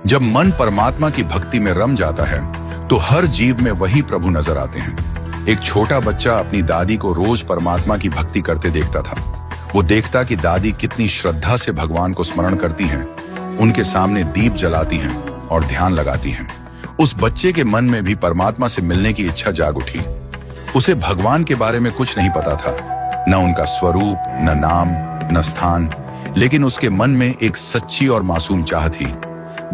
जब मन परमात्मा की भक्ति में रम जाता है तो हर जीव में वही प्रभु नजर आते हैं। एक छोटा बच्चा अपनी दादी को रोज परमात्मा की भक्ति करते देखता था। वो देखता कि दादी कितनी श्रद्धा से भगवान को स्मरण करती हैं, उनके सामने दीप जलाती हैं और ध्यान लगाती हैं। उस बच्चे के मन में भी परमात्मा से मिलने की इच्छा जाग उठी। उसे भगवान के बारे में कुछ नहीं पता था, न उनका स्वरूप, न नाम, न स्थान, लेकिन उसके मन में एक सच्ची और मासूम चाह थी,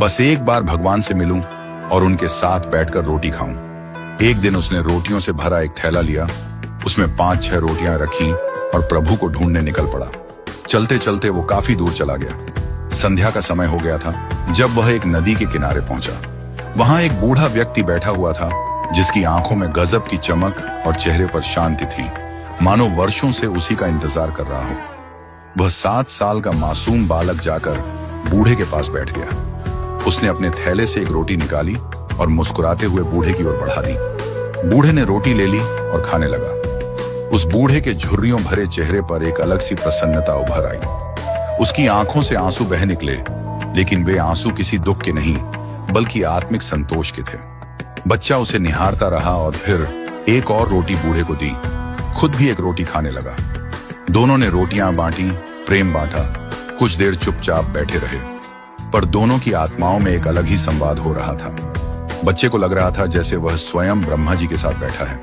बस एक बार भगवान से मिलूं और उनके साथ बैठकर रोटी खाऊं। एक दिन उसने रोटियों से भरा एक थैला लिया, उसमें 5-6 रोटियां रखी और प्रभु को ढूंढने निकल पड़ा। चलते चलते वो काफी दूर चला गया। संध्या का समय हो गया था जब वह एक नदी के किनारे पहुंचा। वहां एक बूढ़ा व्यक्ति बैठा हुआ था जिसकी आंखों में गजब की चमक और चेहरे पर शांति थी, मानो वर्षों से उसी का इंतजार कर रहा हो। वह 7 साल का मासूम बालक जाकर बूढ़े के पास बैठ गया। उसने अपने थैले से एक रोटी निकाली और मुस्कुराते हुए बूढ़े की ओर बढ़ा दी। बूढ़े ने रोटी ले ली और खाने लगा। उस बूढ़े के झुर्रियों भरे चेहरे पर एक अलग सी प्रसन्नता उभर आई। उसकी आंखों से आंसू बह निकले, लेकिन वे आंसू किसी दुख के नहीं बल्कि आत्मिक संतोष के थे। बच्चा उसे निहारता रहा और फिर एक और रोटी बूढ़े को दी। खुद भी एक रोटी खाने लगा। दोनों ने रोटियां बांटी, प्रेम बांटा। कुछ देर चुपचाप बैठे रहे, पर दोनों की आत्माओं में एक अलग ही संवाद हो रहा था। बच्चे को लग रहा था जैसे वह स्वयं ब्रह्मा जी के साथ बैठा है,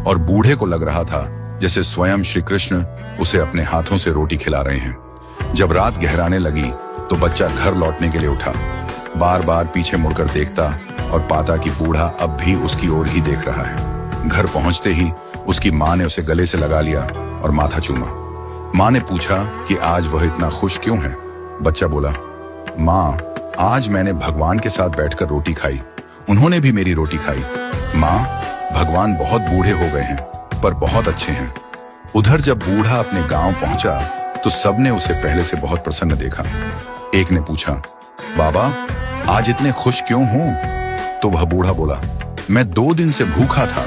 और बूढ़े को लग रहा था जैसे स्वयं श्री कृष्ण उसे अपने हाथों से रोटी खिला रहे हैं। जब रात गहराने लगी तो बच्चा घर लौटने के लिए उठा। बार बार पीछे मुड़कर देखता और पाता कि बूढ़ा अब भी उसकी ओर ही देख रहा है। घर पहुंचते ही उसकी माँ ने उसे गले से लगा लिया और माथा चूमा। माँ ने पूछा कि आज वह इतना खुश क्यों है। बच्चा बोला, माँ, आज मैंने भगवान के साथ बैठकर रोटी खाई, उन्होंने भी मेरी रोटी खाई। माँ, भगवान बहुत बूढ़े हो गए हैं पर बहुत अच्छे हैं। उधर जब बूढ़ा अपने गांव पहुंचा तो सबने उसे पहले से बहुत प्रसन्न देखा। एक ने पूछा, बाबा, आज इतने खुश क्यों हो? तो वह बूढ़ा बोला, मैं 2 दिन से भूखा था,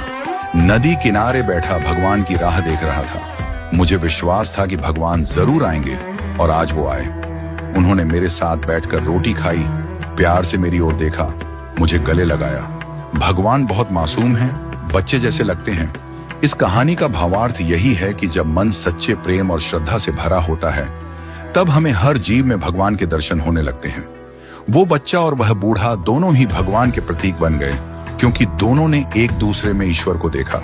नदी किनारे बैठा भगवान की राह देख रहा था। मुझे विश्वास था कि भगवान जरूर आएंगे और आज वो आए। उन्होंने मेरे साथ बैठकर रोटी खाई, प्यार से मेरी ओर देखा, मुझे गले लगाया। भगवान बहुत मासूम हैं, बच्चे जैसे लगते हैं। इस कहानी का भावार्थ यही है कि जब मन सच्चे प्रेम और श्रद्धा से भरा होता है तब हमें हर जीव में भगवान के दर्शन होने लगते हैं। वो बच्चा और वह बूढ़ा दोनों ही भगवान के प्रतीक बन गए, क्योंकि दोनों ने एक दूसरे में ईश्वर को देखा।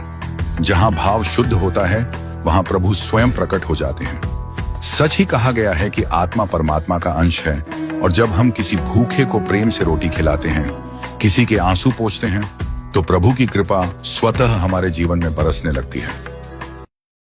जहां भाव शुद्ध होता है वहां प्रभु स्वयं प्रकट हो जाते हैं। सच ही कहा गया है कि आत्मा परमात्मा का अंश है, और जब हम किसी भूखे को प्रेम से रोटी खिलाते हैं, किसी के आंसू पोंछते हैं, तो प्रभु की कृपा स्वतः हमारे जीवन में बरसने लगती है।